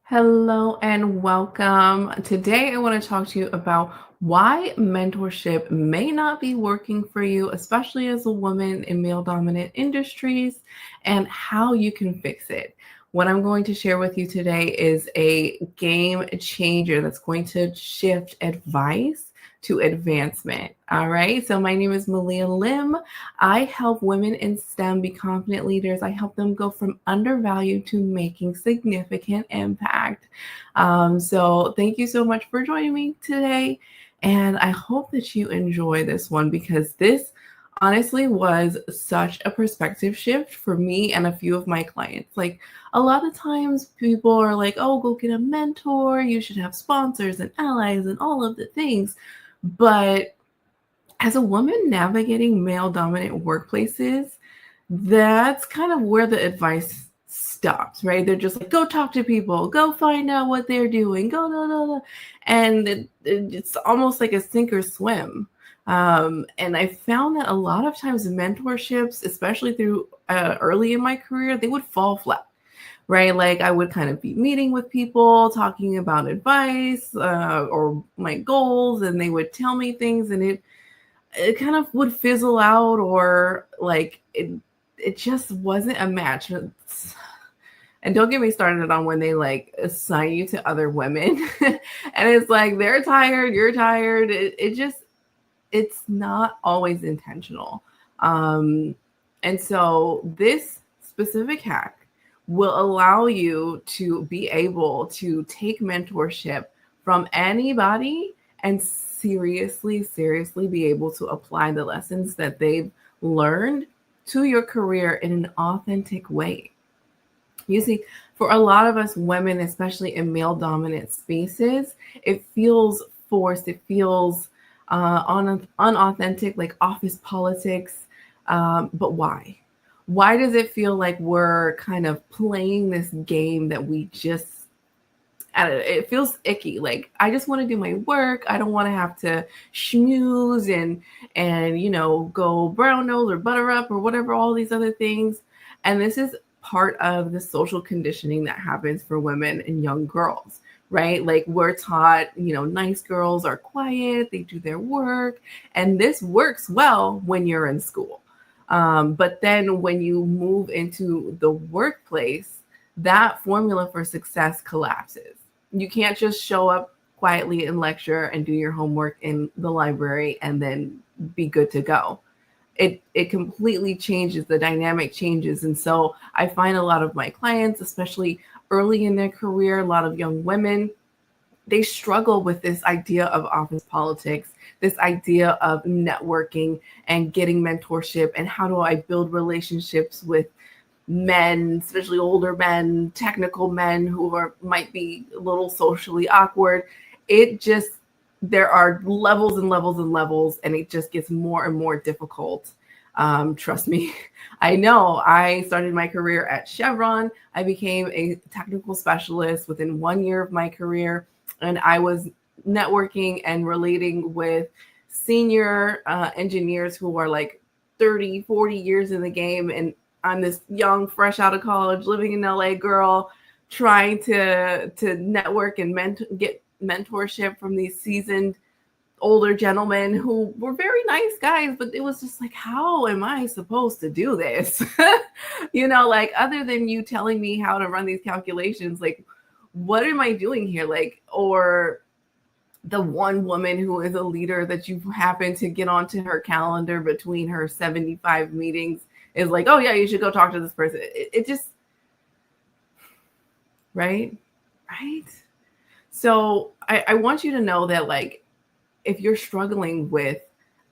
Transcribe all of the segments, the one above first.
Hello and welcome. Today, I want to talk to you about why mentorship may not be working for you, especially as a woman in male dominant industries, and how you can fix it. What I'm going to share with you today is a game changer that's going to shift advice to advancement. All right. So, my name is Malia Lim. I help women in STEM be confident leaders. I help them go from undervalued to making significant impact. So thank you so much for joining me today. And I hope that you enjoy this one because this honestly was such a perspective shift for me and a few of my clients. Like a lot of times people are like, oh, go get a mentor. You should have sponsors and allies and all of the things. But as a woman navigating male dominant workplaces, that's kind of where the advice stops, right? They're just like, go talk to people, go find out what they're doing, go, no, no, no. And it's almost like a sink or swim. And I found that a lot of times mentorships, especially through early in my career, they would fall flat. Right. Like I would kind of be meeting with people, talking about advice or my goals, and they would tell me things and it kind of would fizzle out or like it just wasn't a match. And don't get me started on when they like assign you to other women and it's like they're tired, you're tired. It's not always intentional. And so this specific hack will allow you to be able to take mentorship from anybody and seriously be able to apply the lessons that they've learned to your career in an authentic way. You see, for a lot of us women, especially in male dominant spaces, it feels forced, it feels unauthentic, like office politics. But why? Why does it feel like we're kind of playing this game that we just it feels icky. Like I just want to do my work. I don't want to have to schmooze and go brown nose or butter up or whatever, all these other things. And this is part of the social conditioning that happens for women and young girls, right? Like we're taught, nice girls are quiet, they do their work, and this works well when you're in school. But then when you move into the workplace, that formula for success collapses. You can't just show up quietly and lecture and do your homework in the library and then be good to go. It completely changes, the dynamic changes. And so I find a lot of my clients, especially early in their career, a lot of young women, they struggle with this idea of office politics, this idea of networking and getting mentorship, and how do I build relationships with men, especially older men, technical men who might be a little socially awkward. There are levels and levels and levels, and it just gets more and more difficult. Trust me, I know. I started my career at Chevron. I became a technical specialist within 1 year of my career, and I was networking and relating with senior engineers who are like 30, 40 years in the game, and I'm this young, fresh out of college, living in LA girl, trying to network and get mentorship from these seasoned older gentlemen who were very nice guys, but it was just like, how am I supposed to do this? Like other than you telling me how to run these calculations, like what am I doing here? Like, or the one woman who is a leader that you happen to get onto her calendar between her 75 meetings is like, oh yeah, you should go talk to this person. It just, right? So I want you to know that like, if you're struggling with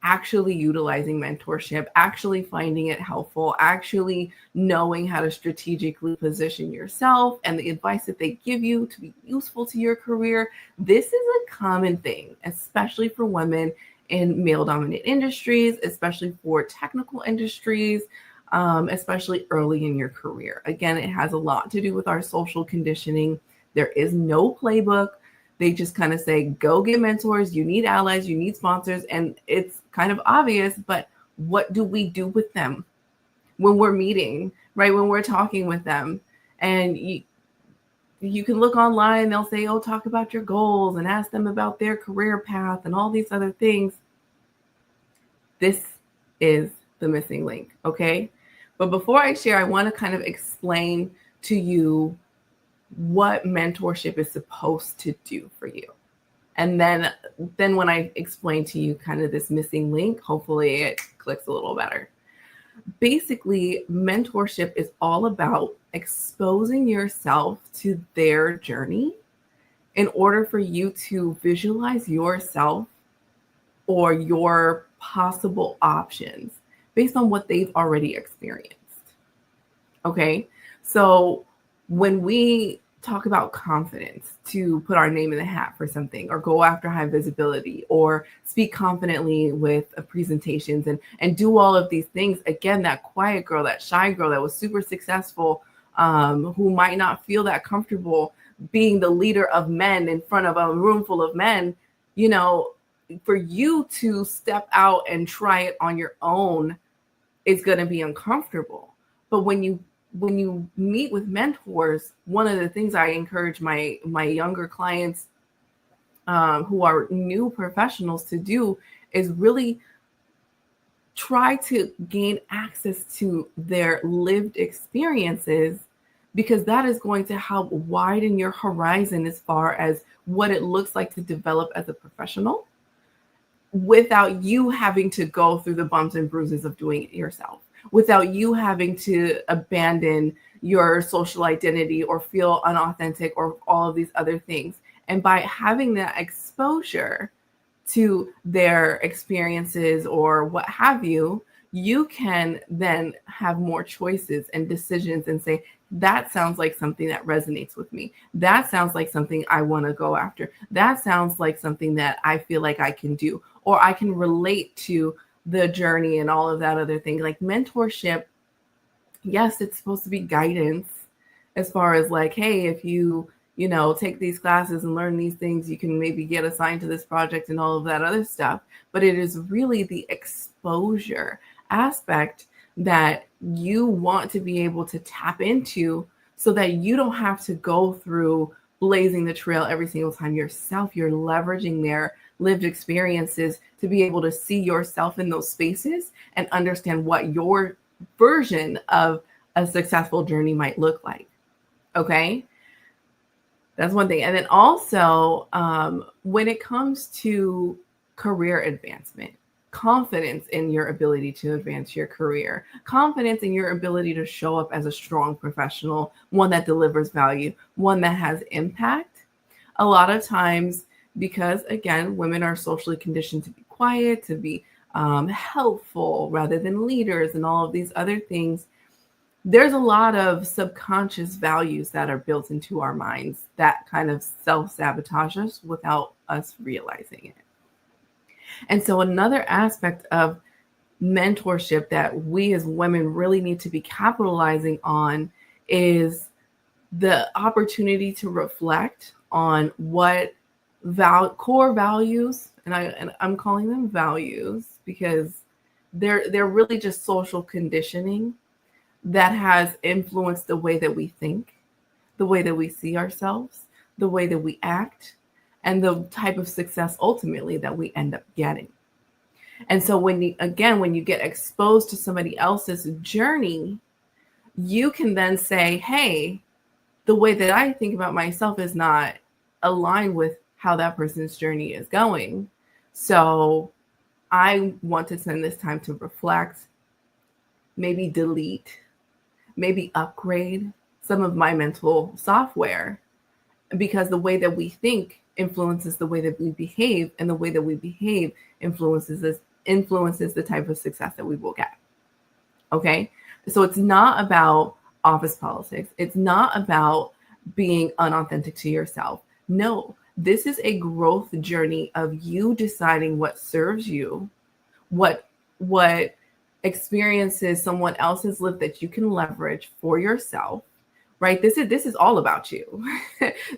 actually utilizing mentorship, actually finding it helpful, actually knowing how to strategically position yourself and the advice that they give you to be useful to your career, this is a common thing, especially for women in male dominant industries, especially for technical industries, especially early in your career. Again, it has a lot to do with our social conditioning. There is no playbook. They just kind of say, go get mentors, you need allies, you need sponsors, and it's kind of obvious, but what do we do with them when we're meeting, right? When we're talking with them? And you can look online, they'll say, oh, talk about your goals and ask them about their career path and all these other things. This is the missing link, okay? But before I share, I want to kind of explain to you what mentorship is supposed to do for you. And then when I explain to you kind of this missing link, hopefully it clicks a little better. Basically, mentorship is all about exposing yourself to their journey in order for you to visualize yourself or your possible options based on what they've already experienced. Okay, so when we talk about confidence, to put our name in the hat for something or go after high visibility or speak confidently with presentations and do all of these things, again, that quiet girl, that shy girl that was super successful, who might not feel that comfortable being the leader of men in front of a room full of men, you know, for you to step out and try it on your own is going to be uncomfortable. But when you meet with mentors, one of the things I encourage my younger clients who are new professionals to do is really try to gain access to their lived experiences, because that is going to help widen your horizon as far as what it looks like to develop as a professional without you having to go through the bumps and bruises of doing it yourself, without you having to abandon your social identity or feel unauthentic or all of these other things. And by having that exposure to their experiences or what have you, you can then have more choices and decisions and say, that sounds like something that resonates with me. That sounds like something I want to go after. That sounds like something that I feel like I can do, or I can relate to the journey and all of that other thing. Like mentorship, yes, it's supposed to be guidance as far as like, hey, if you take these classes and learn these things, you can maybe get assigned to this project and all of that other stuff. But it is really the exposure aspect that you want to be able to tap into so that you don't have to go through blazing the trail every single time yourself. You're leveraging their lived experiences to be able to see yourself in those spaces and understand what your version of a successful journey might look like. Okay. That's one thing. And then also, when it comes to career advancement, confidence in your ability to advance your career, confidence in your ability to show up as a strong professional, one that delivers value, one that has impact. A lot of times, because again, women are socially conditioned to be quiet, to be helpful rather than leaders and all of these other things, there's a lot of subconscious values that are built into our minds that kind of self-sabotage us without us realizing it. And so another aspect of mentorship that we as women really need to be capitalizing on is the opportunity to reflect on what core values, and I'm calling them values because they're really just social conditioning that has influenced the way that we think, the way that we see ourselves, the way that we act, and the type of success ultimately that we end up getting. And so when you get exposed to somebody else's journey, you can then say, hey, the way that I think about myself is not aligned with how that person's journey is going. So I want to spend this time to reflect, maybe delete, maybe upgrade some of my mental software, because the way that we think influences the way that we behave, and the way that we behave influences the type of success that we will get. Okay. So it's not about office politics. It's not about being unauthentic to yourself. No, this is a growth journey of you deciding what serves you, what experiences someone else has lived that you can leverage for yourself, right? This is all about you.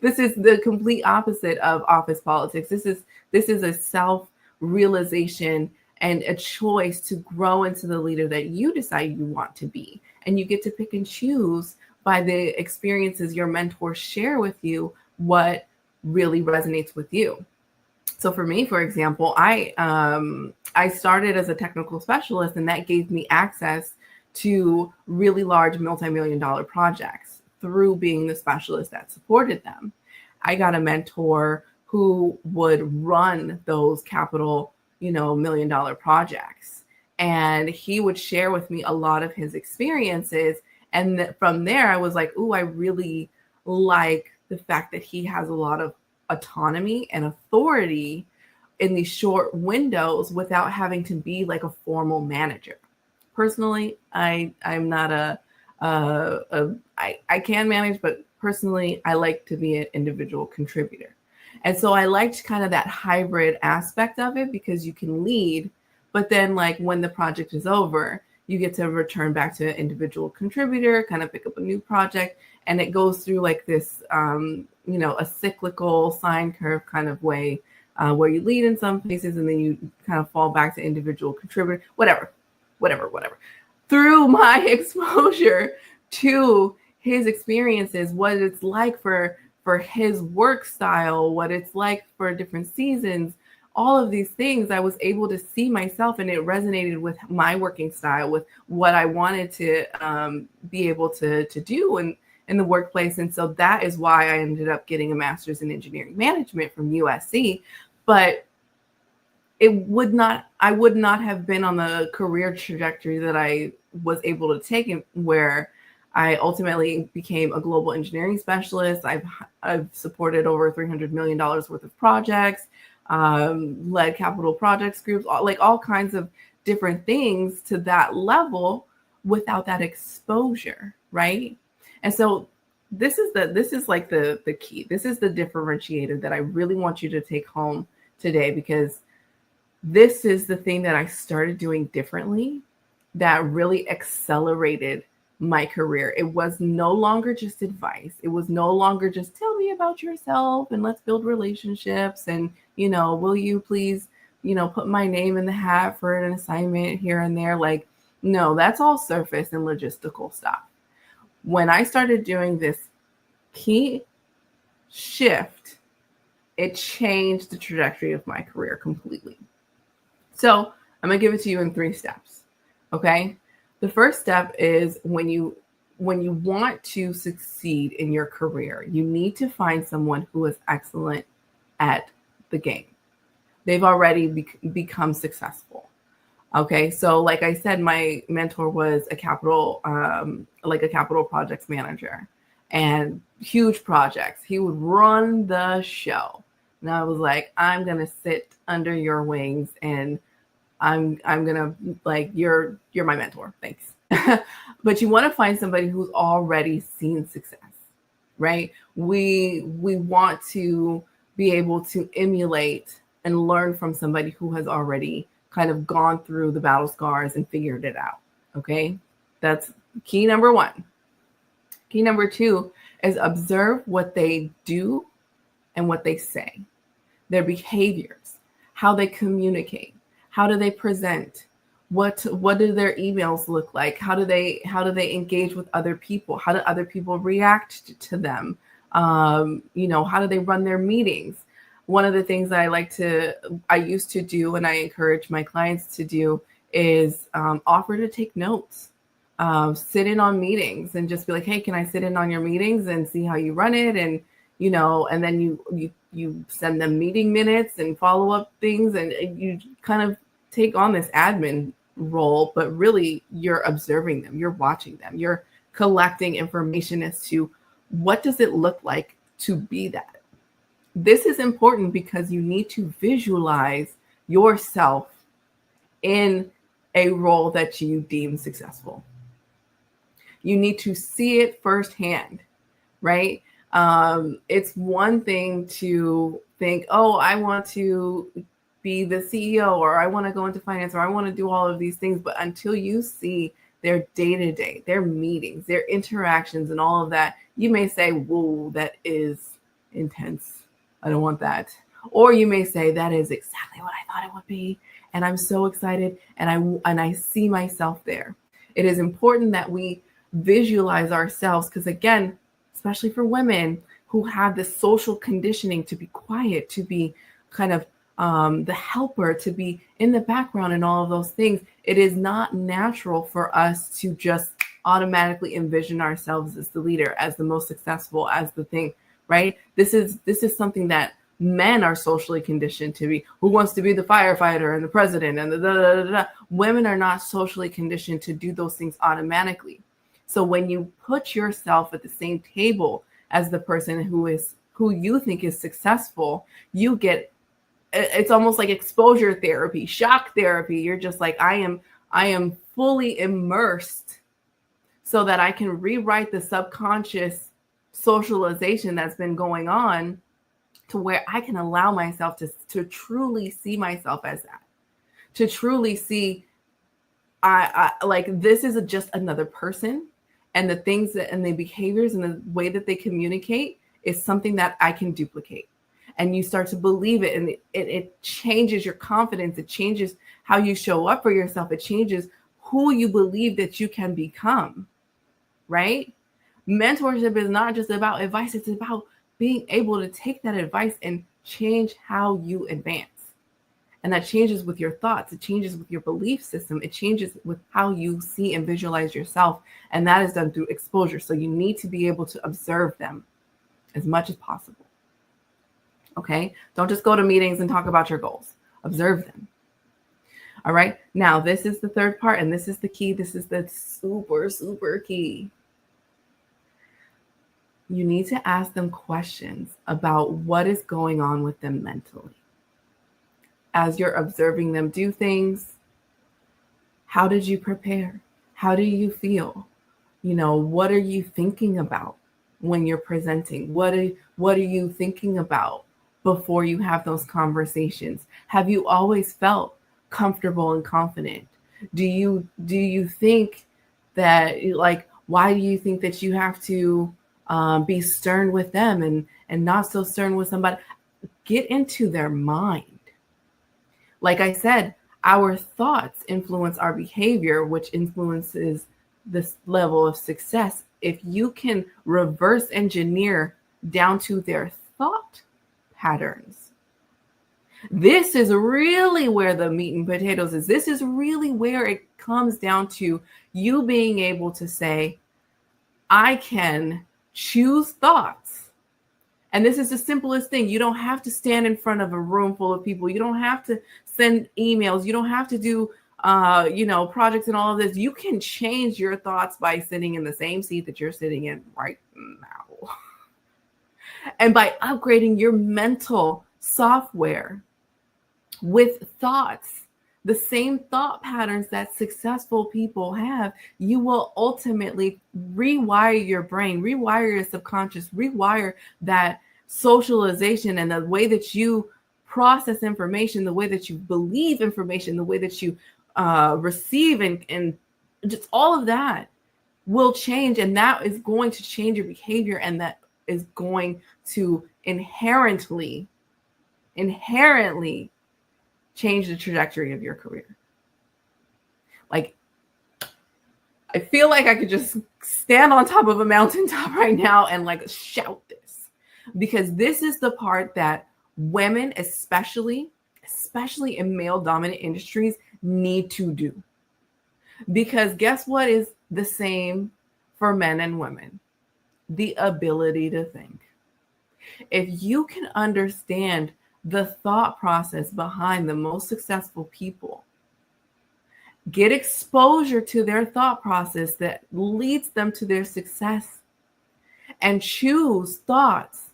This is the complete opposite of office politics. This is a self-realization and a choice to grow into the leader that you decide you want to be. And you get to pick and choose by the experiences your mentors share with you what really resonates with you. So for me, for example, I started as a technical specialist, and that gave me access to really large multi-million dollar projects through being the specialist that supported them. I got a mentor who would run those capital, million dollar projects. And he would share with me a lot of his experiences. And from there, I was like, ooh, I really like the fact that he has a lot of autonomy and authority in these short windows without having to be like a formal manager. Personally, I'm not I can manage, but personally, I like to be an individual contributor. And so I liked kind of that hybrid aspect of it, because you can lead, but then like when the project is over, you get to return back to an individual contributor, kind of pick up a new project, and it goes through like this, a cyclical sine curve kind of way, where you lead in some places and then you kind of fall back to individual contributor, whatever. Through my exposure to his experiences, what it's like for his work style, what it's like for different seasons, all of these things, I was able to see myself, and it resonated with my working style, with what I wanted to be able to do in the workplace. And so that is why I ended up getting a master's in engineering management from USC. But I would not have been on the career trajectory that I was able to take, where I ultimately became a global engineering specialist. I've supported over $300 million worth of projects, led capital projects groups, all kinds of different things to that level without that exposure, right? And so this is like the key. This is the differentiator that I really want you to take home today, because this is the thing that I started doing differently that really accelerated my career. It was no longer just advice. It was no longer just tell me about yourself and let's build relationships. And, will you please, put my name in the hat for an assignment here and there? Like, no, that's all surface and logistical stuff. When I started doing this key shift, it changed the trajectory of my career completely. So I'm going to give it to you in 3 steps. Okay. The first step is when you want to succeed in your career, you need to find someone who is excellent at the game. They've already become successful. Okay. So like I said, my mentor was a capital projects manager, and huge projects. He would run the show. And I was like, I'm going to sit under your wings, and I'm gonna, like, you're my mentor. Thanks. But you want to find somebody who's already seen success, right? We want to be able to emulate and learn from somebody who has already kind of gone through the battle scars and figured it out. Okay. That's key number 1. Key number 2 is observe what they do and what they say, their behaviors, how they communicate. How do they present? What do their emails look like? How do they engage with other people? How do other people react to them? How do they run their meetings? One of the things that I used to do, and I encourage my clients to do, is offer to take notes, sit in on meetings, and just be like, hey, can I sit in on your meetings and see how you run it? And and then you send them meeting minutes and follow up things, and you kind of take on this admin role, but really you're observing them, you're watching them, you're collecting information as to what does it look like to be that. This is important because you need to visualize yourself in a role that you deem successful. You need to see it firsthand, right? It's one thing to think, oh, I want to be the CEO, or I want to go into finance, or I want to do all of these things. But until you see their day-to-day, their meetings, their interactions, and all of that, you may say, whoa, that is intense. I don't want that. Or you may say, that is exactly what I thought it would be, and I'm so excited, and I see myself there. It is important that we visualize ourselves, because again, especially for women who have this social conditioning to be quiet, to be kind of the helper, to be in the background and all of those things, it is not natural for us to just automatically envision ourselves as the leader, as the most successful, as the thing, right? This is something that men are socially conditioned to be. Who wants to be the firefighter and the president and the da, da, da, da. Women are not socially conditioned to do those things automatically. So when you put yourself at the same table as the person who you think is successful, you get, it's almost like exposure therapy, shock therapy. You're just like, I am fully immersed so that I can rewrite the subconscious socialization that's been going on, to where I can allow myself to truly see myself as that, to truly see I like, this is just another person, and the things that, and the behaviors and the way that they communicate is something that I can duplicate. And you start to believe it, and it changes your confidence. It changes how you show up for yourself. It changes who you believe that you can become, right? Mentorship is not just about advice. It's about being able to take that advice and change how you advance. And that changes with your thoughts. It changes with your belief system. It changes with how you see and visualize yourself. And that is done through exposure. So you need to be able to observe them as much as possible. Okay? Don't just go to meetings and talk about your goals. Observe them. All right? Now, this is the third part, and this is the key. This is the super, super key. You need to ask them questions about what is going on with them mentally. As you're observing them do things, how did you prepare? How do you feel? You know, what are you thinking about when you're presenting? What are you thinking about before you have those conversations? Have you always felt comfortable and confident? Do you think that, like, why do you think that you have to be stern with them and not so stern with somebody? Get into their mind. Like I said, our thoughts influence our behavior, which influences this level of success. If you can reverse engineer down to their thought patterns, this is really where the meat and potatoes is. This is really where it comes down to you being able to say, I can choose thoughts. And this is the simplest thing. You don't have to stand in front of a room full of people. You don't have to send emails. You don't have to do, projects and all of this. You can change your thoughts by sitting in the same seat that you're sitting in right now. And by upgrading your mental software with thoughts, the same thought patterns that successful people have, you will ultimately rewire your brain, rewire your subconscious, rewire that socialization and the way that you process information, the way that you believe information, the way that you receive, and just all of that will change. And that is going to change your behavior, and that is going to inherently change the trajectory of your career. Like, I feel like I could just stand on top of a mountaintop right now and like shout this, because this is the part that women, especially in male dominant industries, need to do. Because guess what is the same for men and women? The ability to think. If you can understand the thought process behind the most successful people, get exposure to their thought process that leads them to their success, and choose thoughts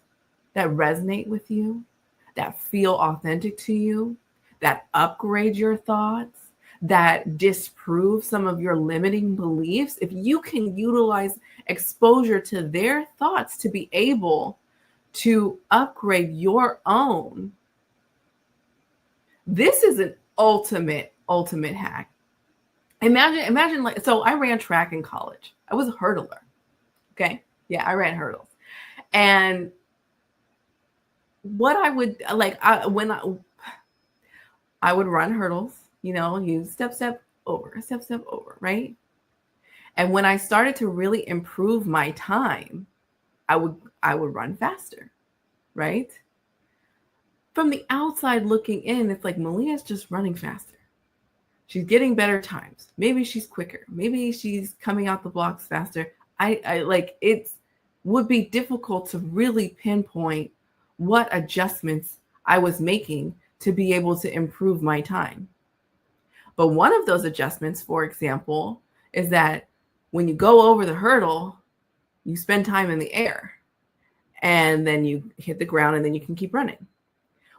that resonate with you, that feel authentic to you, that upgrade your thoughts, that disprove some of your limiting beliefs. If you can utilize exposure to their thoughts to be able to upgrade your own, this is an ultimate hack. Imagine like, so I ran track in college. I was a hurdler. Okay. Yeah, I ran hurdles. And what I would like, when I would run hurdles, you step over, right? And when I started to really improve my time, I would I would run faster, right? From the outside looking in, it's like Malia's just running faster. She's getting better times. Maybe she's quicker. Maybe she's coming out the blocks faster. I like it would be difficult to really pinpoint what adjustments I was making to be able to improve my time. But one of those adjustments, for example, is that when you go over the hurdle, you spend time in the air and then you hit the ground and then you can keep running.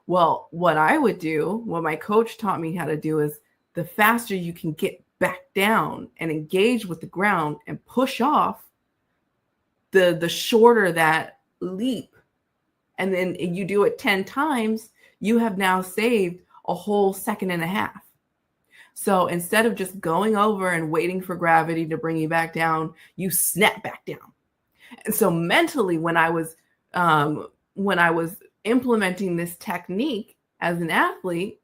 Well, what I would do, what my coach taught me how to do is the faster you can get back down and engage with the ground and push off, the shorter that leap. And then you do it 10 times, you have now saved a whole second and a half. So instead of just going over and waiting for gravity to bring you back down, you snap back down. And so mentally, when I was implementing this technique as an athlete,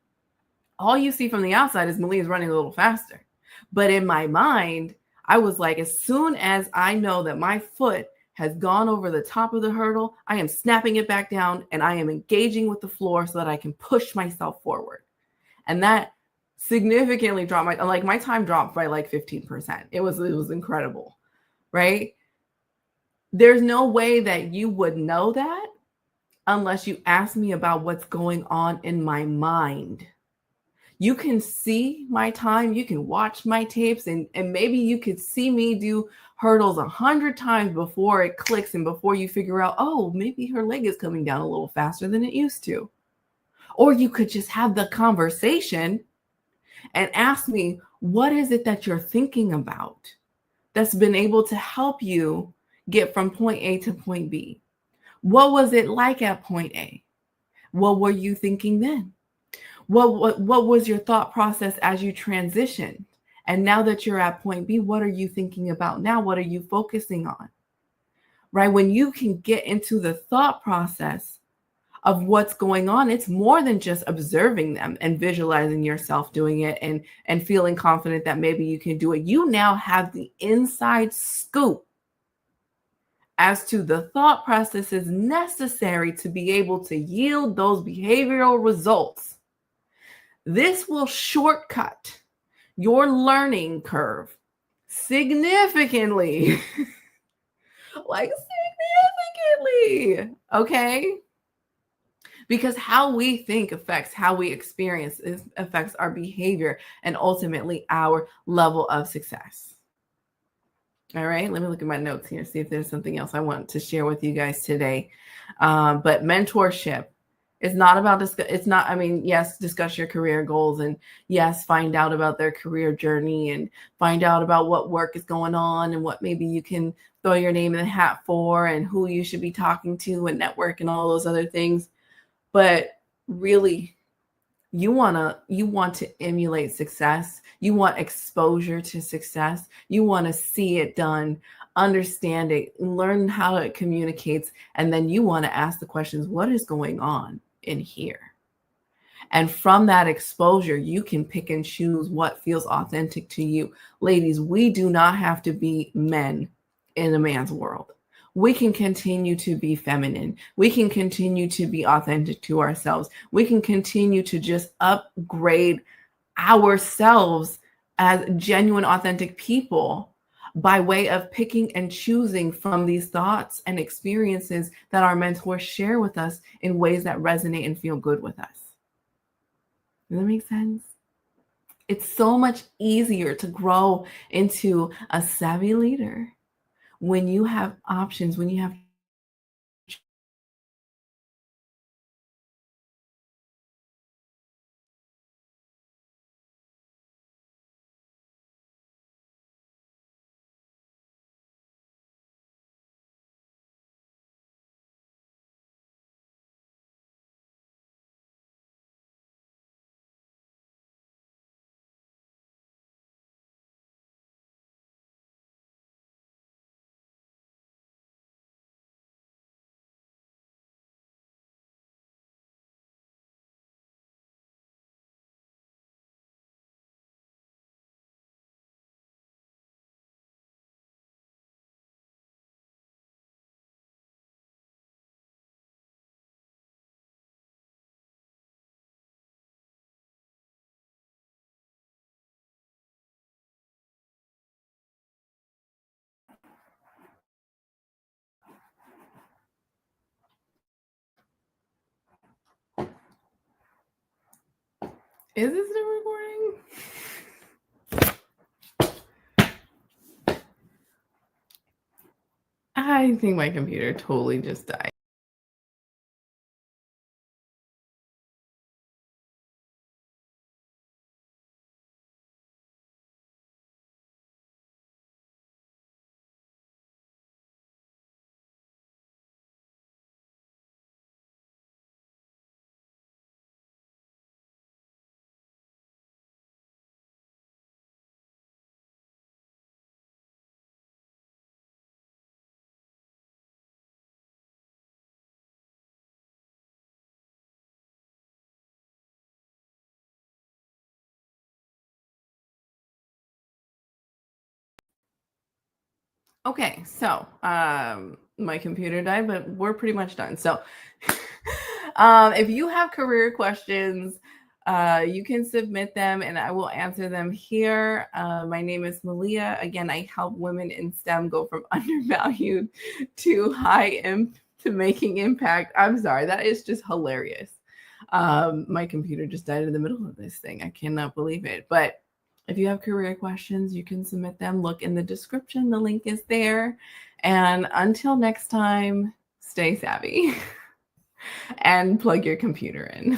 all you see from the outside is Malia's running a little faster. But in my mind, I was like, as soon as I know that my foot has gone over the top of the hurdle, I am snapping it back down and I am engaging with the floor so that I can push myself forward. And that significantly dropped my time dropped by like 15%. It was incredible, right? There's no way that you would know that unless you ask me about what's going on in my mind. You can see my time, you can watch my tapes, and maybe you could see me do hurdles 100 times before it clicks and before you figure out, oh, maybe her leg is coming down a little faster than it used to. Or you could just have the conversation and ask me, what is it that you're thinking about that's been able to help you get from point A to point B? What was it like at point A? What were you thinking then? What was your thought process as you transitioned? And now that you're at point B, what are you thinking about now? What are you focusing on? Right? When you can get into the thought process of what's going on, it's more than just observing them and visualizing yourself doing it and feeling confident that maybe you can do it. You now have the inside scoop as to the thought processes necessary to be able to yield those behavioral results. This will shortcut your learning curve significantly. Like significantly. Okay? Because how we think affects how we experience, it affects our behavior and ultimately our level of success. All right, let me look at my notes here, see if there's something else I want to share with you guys today. But mentorship is not about it's not, I mean, yes, discuss your career goals and yes, find out about their career journey and find out about what work is going on and what maybe you can throw your name in the hat for and who you should be talking to and network and all those other things. But really, you want to emulate success. You want exposure to success. You want to see it done, understand it, learn how it communicates, and then you want to ask the questions, what is going on in here? And from that exposure, you can pick and choose what feels authentic to you. Ladies, we do not have to be men in a man's world. We can continue to be feminine. We can continue to be authentic to ourselves. We can continue to just upgrade ourselves as genuine, authentic people by way of picking and choosing from these thoughts and experiences that our mentors share with us in ways that resonate and feel good with us. Does that make sense? It's so much easier to grow into a savvy leader when you have options, when you have Is this still recording? I think my computer totally just died. Okay, so my computer died, but we're pretty much done. So if you have career questions, you can submit them and I will answer them here. My name is Malia. Again, I help women in STEM go from undervalued to to making impact. I'm sorry, that is just hilarious. My computer just died in the middle of this thing. I cannot believe it. But if you have career questions, you can submit them. Look in the description, the link is there. And until next time, stay savvy and plug your computer in.